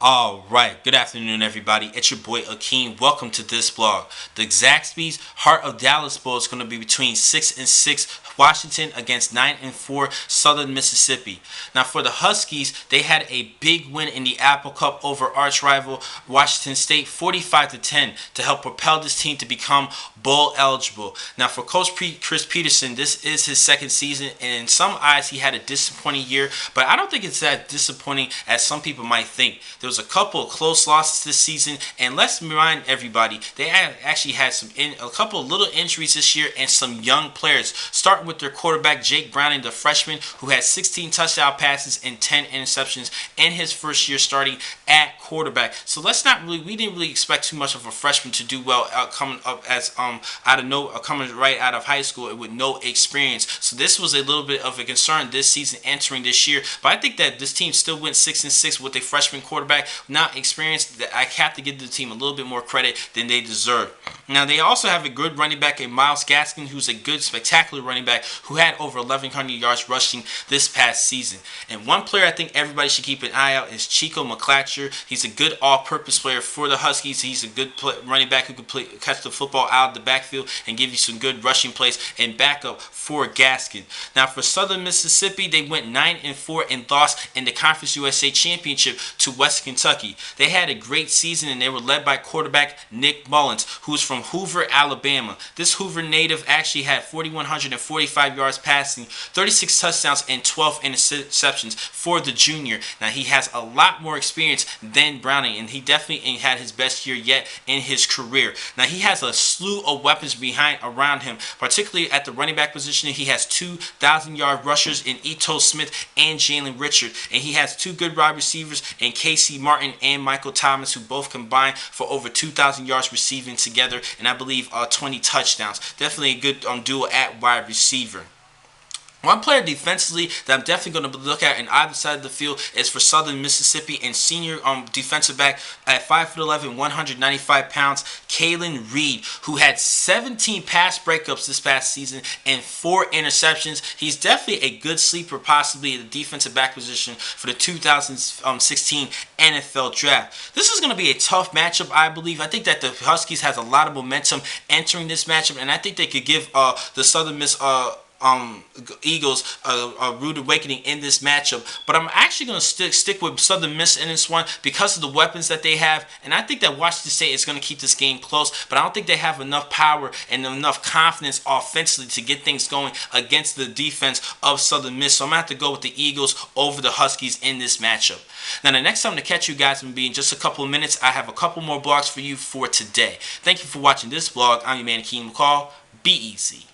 Alright, good afternoon everybody. It's your boy Akeem. Welcome to this vlog. The Zaxby's Heart of Dallas Bowl is going to be between 6-6 Washington against 9-4 Southern Mississippi. Now for the Huskies, they had a big win in the Apple Cup over arch rival Washington State 45-10 to help propel this team to become bowl eligible. Now for Coach Chris Peterson, this is his second season, and in some eyes he had a disappointing year, but I don't think it's that disappointing as some people might think. There was a couple of close losses this season, and let's remind everybody, they actually had a couple of little injuries this year and some young players, starting with their quarterback Jake Browning, the freshman, who had 16 touchdown passes and 10 interceptions in his first year starting at quarterback. So we didn't really expect too much of a freshman to do well coming up as coming right out of high school with no experience. So this was a little bit of a concern this season entering this year, but I think that this team still went 6-6 with a freshman quarterback not experienced. That I have to give the team a little bit more credit than they deserve. Now they also have a good running back in Myles Gaskin, who's a good, spectacular running back who had over 1,100 yards rushing this past season. And one player I think everybody should keep an eye out is Chico McClatcher. He's a good all-purpose player for the Huskies. He's a good running back who can catch the football out of the backfield and give you some good rushing plays and backup for Gaskin. Now for Southern Mississippi, they went 9-4 and lost in the Conference USA Championship to West Kentucky. They had a great season and they were led by quarterback Nick Mullins, who's from Hoover, Alabama. This Hoover native actually had 4,145 yards passing, 36 touchdowns, and 12 interceptions for the junior. Now he has a lot more experience than Browning, and he definitely had his best year yet in his career. Now he has a slew of weapons around him, particularly at the running back position. He has 2,000-yard rushers in Ito Smith and Jalen Richard, and he has two good wide receivers in Casey Martin and Michael Thomas, who both combined for over 2,000 yards receiving together, and I believe 20 touchdowns. Definitely a good duo at wide receiver. One player defensively that I'm definitely going to look at on either side of the field is for Southern Mississippi and senior defensive back at 5'11", 195 pounds, Kalen Reed, who had 17 pass breakups this past season and 4 interceptions. He's definitely a good sleeper, possibly at the defensive back position for the 2016 NFL Draft. This is going to be a tough matchup, I believe. I think that the Huskies has a lot of momentum entering this matchup, and I think they could give the Southern Miss Eagles a rude awakening in this matchup. But I'm actually going to stick with Southern Miss in this one because of the weapons that they have, and I think that Washington State is going to keep this game close, but I don't think they have enough power and enough confidence offensively to get things going against the defense of Southern Miss. So I'm going to have to go with the Eagles over the Huskies in this matchup. Now the next time to catch you guys will be in just a couple of minutes. I have a couple more blogs for you for today. Thank you for watching this vlog. I'm your man Akeem McCall. Be easy.